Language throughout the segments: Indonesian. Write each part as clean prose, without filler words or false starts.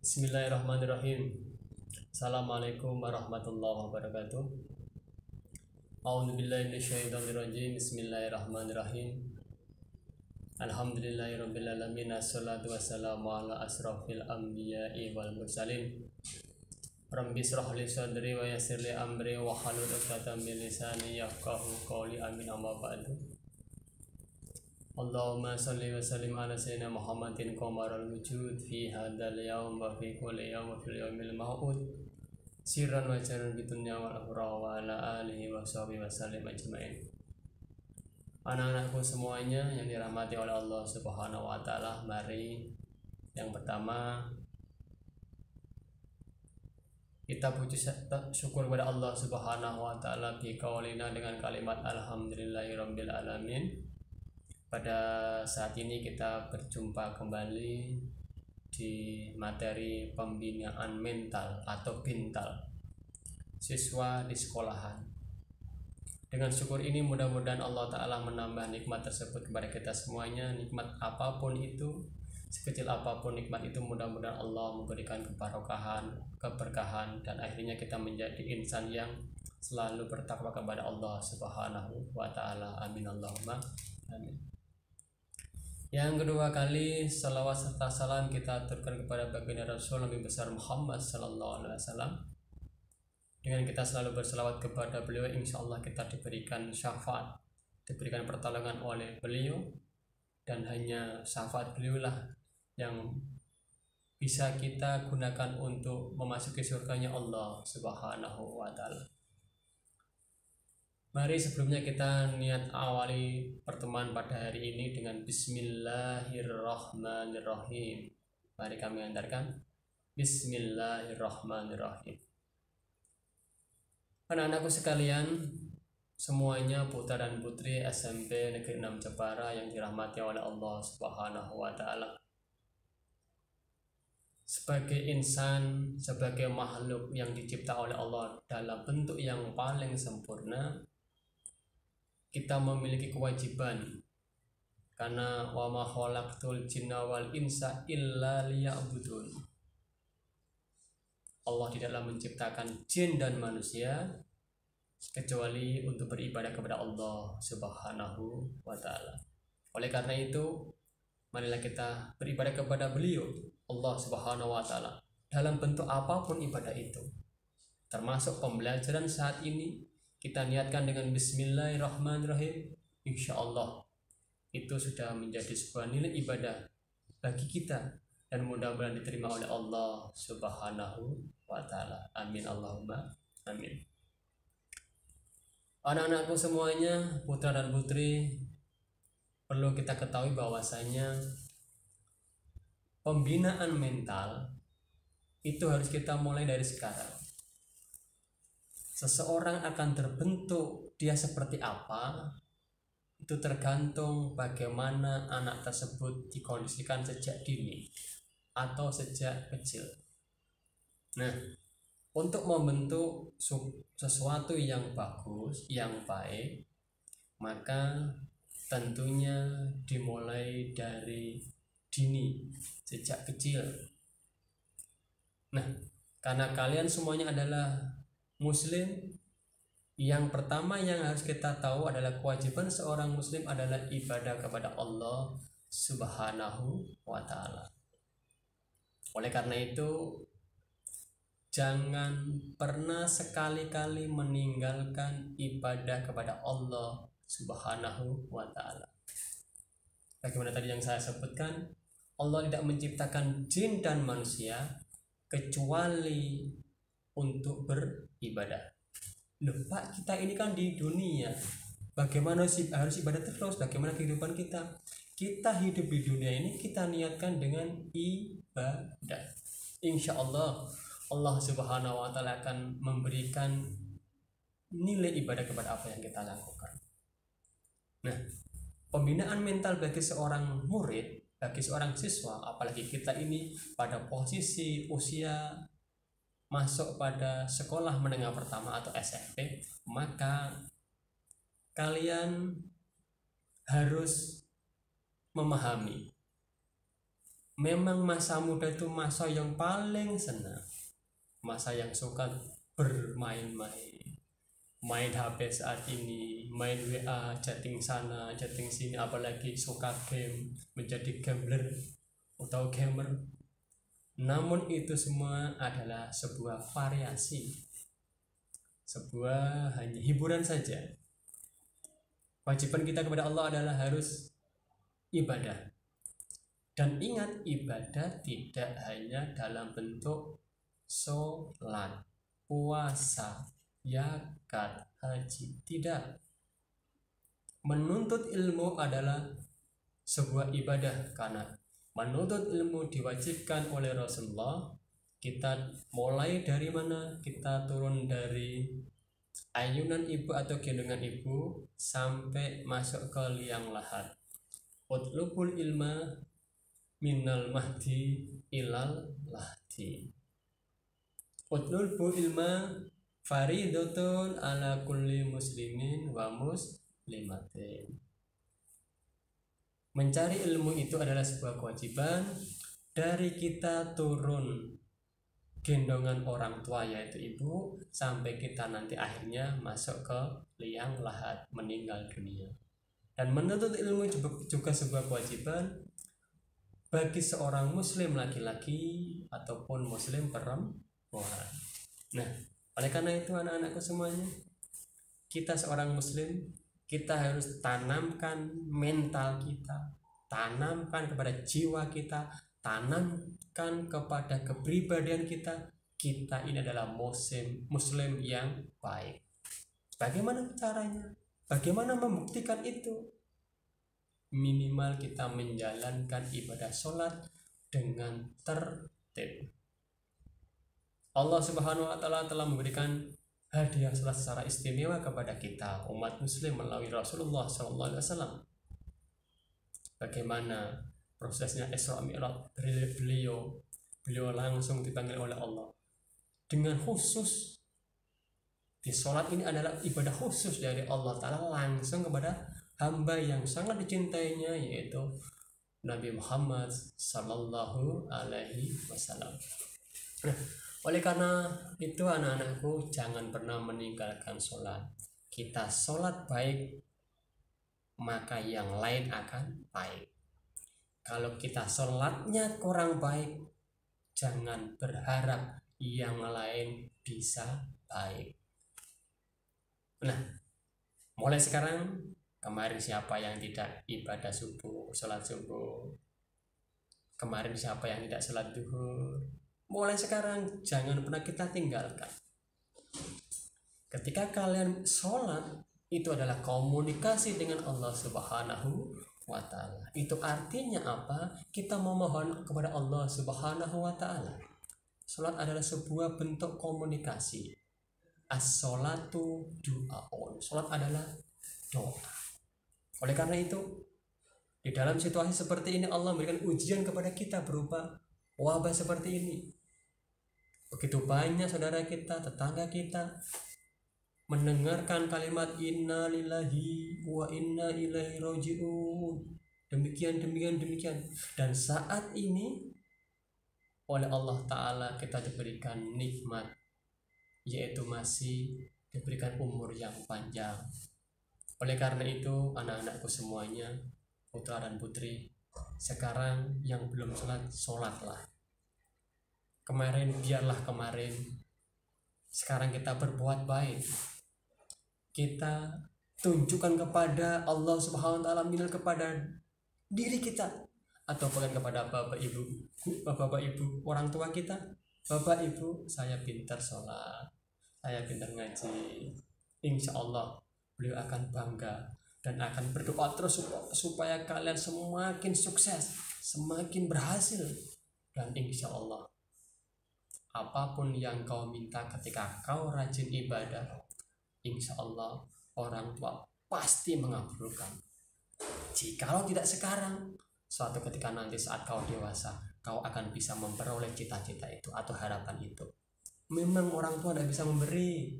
Bismillahirrahmanirrahim. Assalamualaikum warahmatullahi wabarakatuh. A'udzubillahi minasyaitonirrajim. Bismillahirrahmanirrahim. Alhamdulillahirabbil alamin. Assalatu wassalamu ala asrofil anbiya'i wal mursalin. Rabbi shrah li sadri wa yassir li amri wa hlul 'uqdatam min lisani yafqahu qawli. Amin. Amma ba'du. Allahumma salli wa sallim ala sayyidina Muhammadin qamarul wujud fi hadzal yaum wa fi kulli yaum wa fil yaumil mau'ud sirran wa jaran bi dunya wal akhirah wa ala alihi wa sahbihi wa sallim ajmain. Anak-anakku semuanya yang dirahmati oleh Allah Subhanahu wa taala, mari yang pertama kita puji syukur kepada Allah Subhanahu wa taala bi qaulina dengan kalimat alhamdulillahirabbil alamin. Pada saat ini kita berjumpa kembali di materi pembinaan mental atau bintal siswa di sekolahan. Dengan syukur ini mudah-mudahan Allah Ta'ala menambah nikmat tersebut kepada kita semuanya. Nikmat apapun itu, sekecil apapun nikmat itu, mudah-mudahan Allah memberikan keberkahan dan akhirnya kita menjadi insan yang selalu bertakwa kepada Allah Subhanahu wa Ta'ala. Amin Allahumma amin. Yang kedua kali salawat serta salam kita aturkan kepada baginda Rasul Nabi besar Muhammad sallallahu alaihi wasallam. Dengan kita selalu berselawat kepada beliau, insya Allah kita diberikan syafaat, diberikan pertolongan oleh beliau, dan hanya syafaat beliau lah yang bisa kita gunakan untuk memasuki surganya Allah Subhanahu wa Ta'ala. Mari sebelumnya kita niat awali pertemuan pada hari ini dengan Bismillahirrahmanirrahim. Mari kami antarkan Bismillahirrahmanirrahim. Anak-anakku sekalian, semuanya putra dan putri SMP Negeri 6 Jepara yang dirahmati oleh Allah Subhanahu wa Ta'ala. Sebagai insan, sebagai makhluk yang dicipta oleh Allah dalam bentuk yang paling sempurna, kita memiliki kewajiban, karena wa ma khalaqtul jinna wal insa illa liya'budun. Allah tidaklah menciptakan jin dan manusia kecuali untuk beribadah kepada Allah Subhanahu wa Ta'ala. Oleh karena itu, marilah kita beribadah kepada beliau, Allah Subhanahu wa Ta'ala, dalam bentuk apapun ibadah itu. Termasuk pembelajaran saat ini kita niatkan dengan Bismillahirrahmanirrahim. Insya Allah itu sudah menjadi sebuah nilai ibadah bagi kita dan mudah-mudahan diterima oleh Allah Subhanahu wa Ta'ala. Amin Allahumma amin. Anak-anakku semuanya, putra dan putri, perlu kita ketahui bahwasanya pembinaan mental itu harus kita mulai dari sekarang. Seseorang akan terbentuk dia seperti apa, itu tergantung bagaimana anak tersebut dikondisikan sejak dini atau sejak kecil. Nah, untuk membentuk sesuatu yang bagus, yang baik, maka tentunya dimulai dari dini, sejak kecil. Nah, karena kalian semuanya adalah Muslim, yang pertama yang harus kita tahu adalah kewajiban seorang Muslim adalah ibadah kepada Allah Subhanahu wa Ta'ala. Oleh karena itu, jangan pernah sekali-kali meninggalkan ibadah kepada Allah Subhanahu wa Ta'ala. Bagaimana tadi yang saya sebutkan, Allah tidak menciptakan jin dan manusia kecuali untuk beribadah. Loh Pak, kita ini kan di dunia, bagaimana sih harus ibadah terus? Bagaimana kehidupan kita? Kita hidup di dunia ini kita niatkan dengan ibadah. Insya Allah Allah Subhanahu wa Ta'ala akan memberikan nilai ibadah kepada apa yang kita lakukan. Nah, pembinaan mental bagi seorang murid, bagi seorang siswa, apalagi kita ini pada posisi usia masuk pada sekolah menengah pertama atau SMP, maka kalian harus memahami Memang masa muda itu masa yang paling senang, masa yang suka bermain-main, main HP saat ini, main WA, chatting sana, chatting sini, apalagi suka game, menjadi gambler atau gamer. Namun itu semua adalah sebuah variasi, sebuah hanya hiburan saja. Kewajiban kita kepada Allah adalah harus ibadah. Dan ingat, ibadah tidak hanya dalam bentuk sholat, puasa, zakat, haji. Tidak. Menuntut ilmu adalah sebuah ibadah, karena menuntut ilmu diwajibkan oleh Rasulullah. Kita mulai dari mana? Kita turun dari ayunan ibu atau gendongan ibu sampai masuk ke liang lahat. Utlubul ilma minal mahdi ilal lahdi. Utlubul ilma faridatun ala kulli muslimin wa muslimatin. Mencari ilmu itu adalah sebuah kewajiban dari kita turun gendongan orang tua yaitu ibu sampai kita nanti akhirnya masuk ke liang lahat, meninggal dunia. Dan menuntut ilmu juga sebuah kewajiban bagi seorang muslim laki-laki ataupun muslim perempuan. Nah, oleh karena itu anak-anakku semuanya, kita seorang muslim, kita harus tanamkan mental kita, tanamkan kepada jiwa kita, tanamkan kepada kepribadian kita. Kita ini adalah muslim yang baik. Bagaimana caranya? Bagaimana membuktikan itu? Minimal kita menjalankan ibadah sholat dengan tertib. Allah Subhanahu wa Ta'ala telah memberikan hadiah sholat secara istimewa kepada kita umat muslim melalui Rasulullah SAW. Bagaimana prosesnya Isra Mi'raj? Beliau langsung dipanggil oleh Allah dengan khusus. Di sholat ini adalah ibadah khusus dari Allah Ta'ala langsung kepada hamba yang sangat dicintainya, yaitu Nabi Muhammad Sallallahu Alaihi Wasallam. Nah, oleh karena itu anak-anakku, jangan pernah meninggalkan sholat. Kita sholat baik, maka yang lain akan baik. Kalau kita sholatnya kurang baik, jangan berharap yang lain bisa baik. Nah, mulai sekarang, kemarin siapa yang tidak ibadah subuh, sholat subuh? Kemarin siapa yang tidak sholat duhur? Mulai sekarang jangan pernah kita tinggalkan. Ketika kalian sholat, itu adalah komunikasi dengan Allah Subhanahu wa Ta'ala. Itu artinya apa? Kita memohon kepada Allah Subhanahu wa Ta'ala. Sholat adalah sebuah bentuk komunikasi. As-sholatu du'aun. Sholat adalah doa. Oleh karena itu, di dalam situasi seperti ini Allah memberikan ujian kepada kita berupa wabah seperti ini. Begitu banyak saudara kita, tetangga kita mendengarkan kalimat inna lillahi wa inna ilaihi raji'un. Demikian. Dan saat ini oleh Allah Ta'ala kita diberikan nikmat, yaitu masih diberikan umur yang panjang. Oleh karena itu anak-anakku semuanya, putra dan putri, sekarang yang belum sholat, sholatlah. Kemarin biarlah kemarin. Sekarang kita berbuat baik. Kita tunjukkan kepada Allah Subhanahu wa Ta'ala, minimal kepada diri kita, atau bahkan kepada bapak ibu orang tua kita. Bapak ibu, saya pintar sholat, saya pintar ngaji. Insya Allah beliau akan bangga dan akan berdoa terus supaya kalian semakin sukses, semakin berhasil. Dan insya Allah apapun yang kau minta ketika kau rajin ibadah, insya Allah orang tua pasti mengabulkan. Jikalau tidak sekarang, suatu ketika nanti saat kau dewasa, kau akan bisa memperoleh cita-cita itu atau harapan itu. Memang orang tua tidak bisa memberi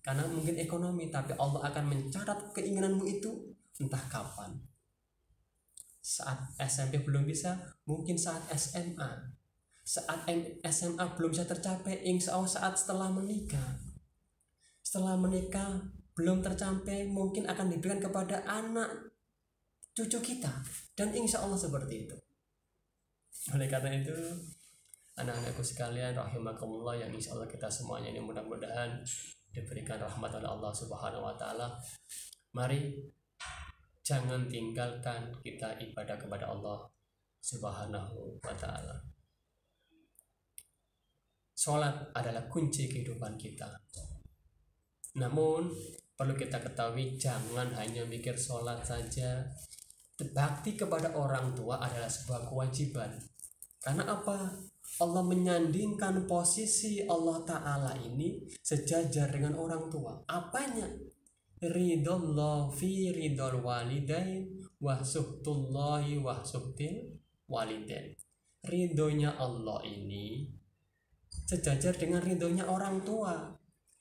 karena mungkin ekonomi, tapi Allah akan mencatat keinginanmu itu entah kapan. saat SMP belum bisa, mungkin saat SMA. Saat SMA belum bisa tercapai, insya Allah saat setelah menikah. Setelah menikah belum tercapai, mungkin akan diberikan kepada anak cucu kita, dan insya Allah seperti itu. Oleh karena itu, anak-anakku sekalian rahimakumullah, yang insya Allah kita semuanya ini mudah-mudahan diberikan rahmat oleh Allah Subhanahu wa taala. Mari jangan tinggalkan kita ibadah kepada Allah Subhanahu wa taala. Salat adalah kunci kehidupan kita. Namun perlu kita ketahui, jangan hanya mikir salat saja. Bakti kepada orang tua adalah sebuah kewajiban. Karena apa? Allah menyandingkan posisi Allah Ta'ala ini sejajar dengan orang tua. Apanya? Ridullah fi ridul walidain wa suhtullahi wa suhtil walidain. Ridhonya Allah ini sejajar dengan ridhonya orang tua.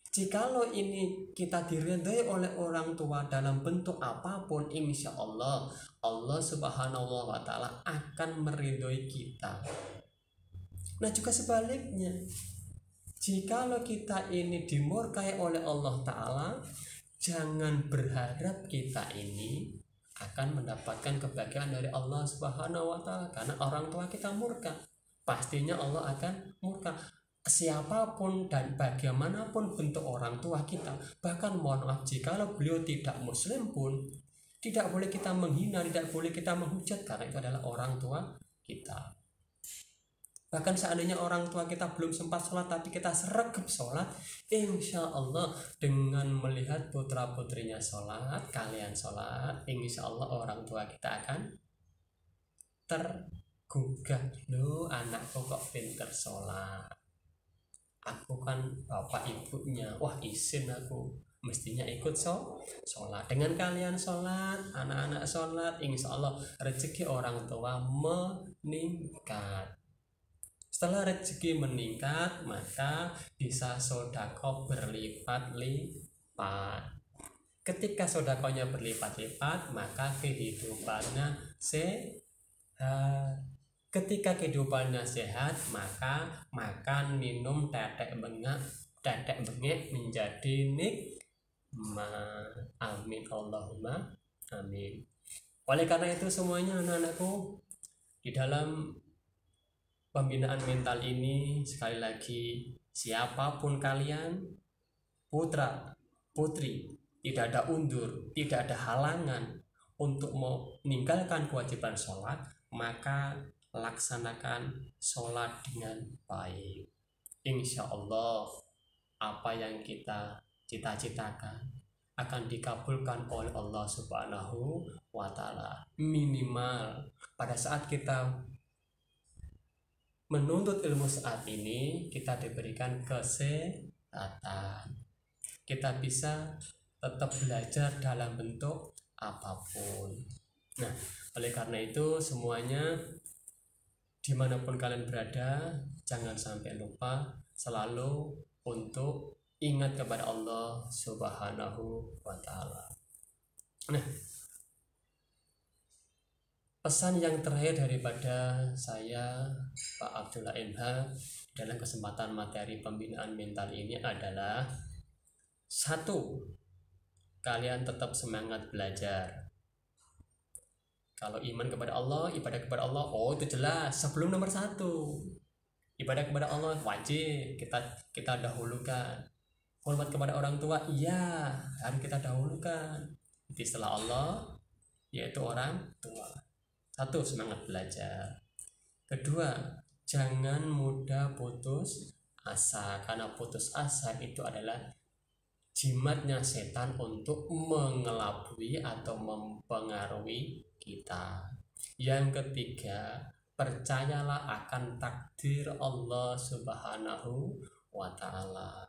Jikalau ini kita diridhai oleh orang tua dalam bentuk apapun, insya Allah Allah Subhanahu wa taala akan meridhoi kita. Nah juga sebaliknya, jikalau kita ini dimurkai oleh Allah Ta'ala, jangan berharap kita ini akan mendapatkan kebahagiaan dari Allah Subhanahu wa taala, karena orang tua kita murka. Pastinya Allah akan murka. Siapapun dan bagaimanapun bentuk orang tua kita, bahkan mohon maaf jikalau beliau tidak muslim pun, tidak boleh kita menghina, tidak boleh kita menghujat, karena itu adalah orang tua kita. Bahkan seandainya orang tua kita belum sempat sholat tapi kita sregep sholat, insya Allah dengan melihat putra putrinya sholat, kalian sholat, insya Allah orang tua kita akan tergugah. Loh, anakku kok pinter sholat, aku kan bapak ibunya, wah izin aku mestinya ikut sholat. Dengan kalian sholat, anak-anak sholat, insya Allah rezeki orang tua meningkat. Setelah rezeki meningkat, maka bisa sodako berlipat-lipat. Ketika sodakonya berlipat-lipat, maka kehidupannya sehat. Ketika kehidupannya sehat, maka makan, minum, tetek bengek menjadi nikmat. Amin Allahumma amin. Oleh karena itu semuanya anak-anakku, di dalam pembinaan mental ini, sekali lagi, siapapun kalian, putra, putri, tidak ada undur, tidak ada halangan untuk meninggalkan kewajiban sholat, maka laksanakan sholat dengan baik. Insya Allah apa yang kita cita-citakan akan dikabulkan oleh Allah Subhanahu wa taala. Minimal pada saat kita menuntut ilmu saat ini, kita diberikan kesehatan, kita bisa tetap belajar dalam bentuk apapun. Nah, oleh karena itu semuanya, dimanapun kalian berada, jangan sampai lupa selalu untuk ingat kepada Allah Subhanahu wa taala. Nah, pesan yang terakhir daripada saya, Pak Abdullah MH, dalam kesempatan materi pembinaan mental ini adalah: 1. Kalian tetap semangat belajar. Kalau iman kepada Allah, ibadah kepada Allah, oh itu jelas sebelum nomor 1. Ibadah kepada Allah wajib kita dahulukan. Hormat kepada orang tua, iya harus kita dahulukan. Jadi setelah Allah yaitu orang tua. 1. Semangat belajar. 2. Jangan mudah putus asa, karena putus asa itu adalah jimatnya setan untuk mengelabui atau mempengaruhi kita. Yang 3, percayalah akan takdir Allah Subhanahu wa taala.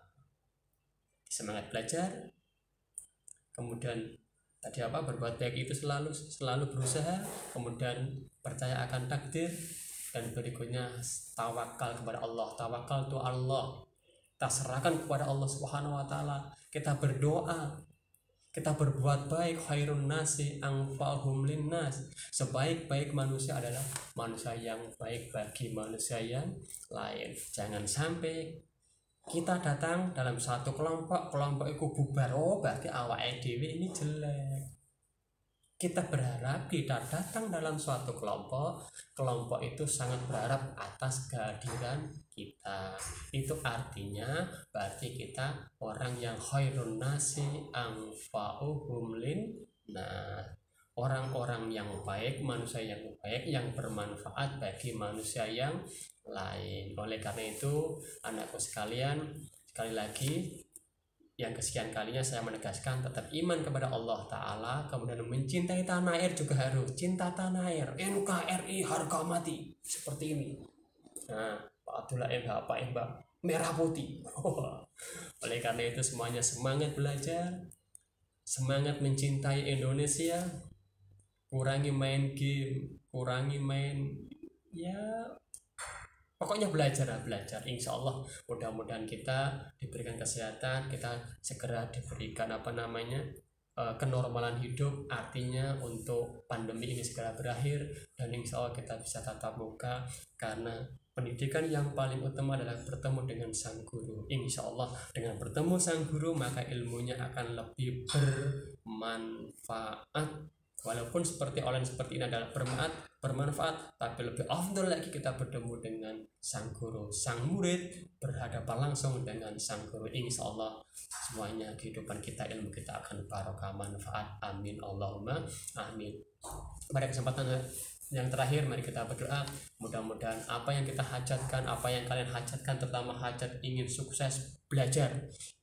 Semangat belajar. Kemudian tadi apa? Berbuat baik itu selalu berusaha, kemudian percaya akan takdir, dan berikutnya tawakal kepada Allah. Tawakal itu Allah. Kita serahkan kepada Allah Subhanahu wa taala. Kita berdoa Kita berbuat baik, khairun nasi anfa'uhum linnas. Sebaik-baik manusia adalah manusia yang baik bagi manusia yang lain. Jangan sampai kita datang dalam satu kelompok itu bubar, oh berarti awake dhewe ini jelek. Kita berharap kita datang dalam suatu kelompok itu sangat berharap atas kehadiran kita. Itu artinya berarti kita orang yang khairun nasi anfa'uhum lin. Nah, orang-orang yang baik, manusia yang baik, yang bermanfaat bagi manusia yang lain. Oleh karena itu, anakku sekalian, sekali lagi yang kesekian kalinya saya menegaskan tetap iman kepada Allah Ta'ala, kemudian mencintai tanah air juga harus cinta tanah air, NKRI harga mati, seperti ini. Nah, Pak Abdullah MH, Pak MH merah putih. Oleh karena itu semuanya semangat belajar, semangat mencintai Indonesia, kurangi main game, kurangi main pokoknya belajar. Insya Allah mudah-mudahan kita diberikan kesehatan, kita segera diberikan kenormalan hidup, artinya untuk pandemi ini segera berakhir dan insya Allah kita bisa tatap muka, karena pendidikan yang paling utama adalah bertemu dengan sang guru. Insya Allah dengan bertemu sang guru maka ilmunya akan lebih bermanfaat. Walaupun seperti online seperti ini adalah bermanfaat, tapi lebih afdal lagi kita bertemu dengan sang guru, sang murid, berhadapan langsung dengan sang guru. Insya Allah semuanya kehidupan kita, ilmu kita akan barokah manfaat. Amin Allahumma amin. Pada kesempatan yang terakhir mari kita berdoa, mudah-mudahan apa yang kita hajatkan, apa yang kalian hajatkan, terutama hajat ingin sukses belajar,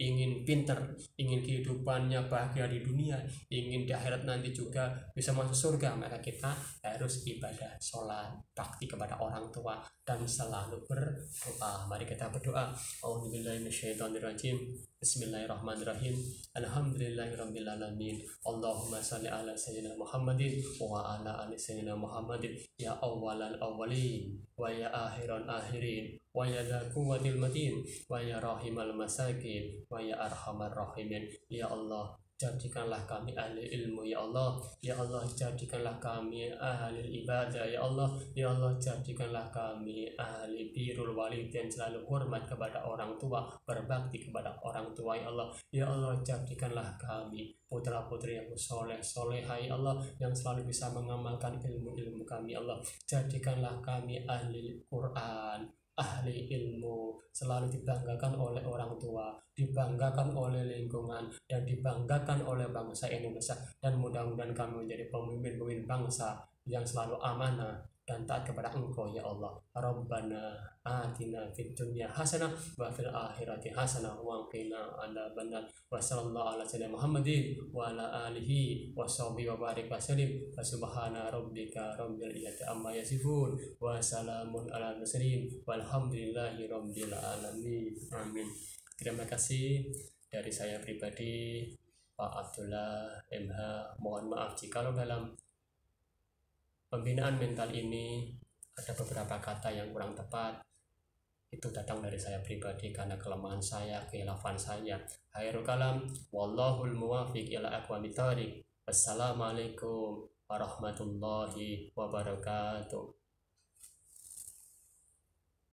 ingin pinter, ingin kehidupannya bahagia di dunia, ingin di akhirat nanti juga bisa masuk surga, maka kita harus ibadah, sholat, bakti kepada orang tua dan selalu berdoa. Mari kita berdoa. A'udzubillahi minasyaitonirrajim. Bismillahirrahmanirrahim. Alhamdulillahirabbil alamin. Allahumma shalli ala sayyidina Muhammadin wa ala ali sayyidina Muhammadin ya awwalal awwalin wa ya akhiral akhirin wa ya dzal quwwatil matin wa ya rahimal masakin wa ya arhamar rahimin. Ya Allah, jadikanlah kami ahli ilmu ya Allah. Ya Allah, jadikanlah kami ahli ibadah ya Allah. Ya Allah, jadikanlah kami ahli birrul walidain, selalu hormat kepada orang tua, berbakti kepada orang tua ya Allah. Ya Allah, jadikanlah kami putra-putri yang soleh solehah ya Allah, yang selalu bisa mengamalkan ilmu-ilmu kami ya Allah. Jadikanlah kami ahli Quran, ahli ilmu, selalu dibanggakan oleh orang tua, dibanggakan oleh lingkungan, dan dibanggakan oleh bangsa Indonesia. Dan mudah-mudahan kami menjadi pemimpin-pemimpin bangsa yang selalu amanah dan taat kepada Engkau ya Allah. Rabbana atina fid dunya hasanah wa fil akhirati hasanah wa qina adzabannar. Wa sallallahu ala sayyidina Muhammadin wa ala alihi wa sahbihi wa barik wa sallim. Subhana rabbika rabbil izzati amma yasifun wa salamun ala mursalin walhamdulillahi rabbil alamin. Amin. Terima kasih dari saya pribadi, Pak Abdullah MH. Mohon maaf jika dalam pembinaan mental ini ada beberapa kata yang kurang tepat. Itu datang dari saya pribadi karena kelemahan saya, kekhilafan saya. Khairul kalam wallahul muwaffiq ila aqwamit thoriq. Wassalamualaikum warahmatullahi wabarakatuh.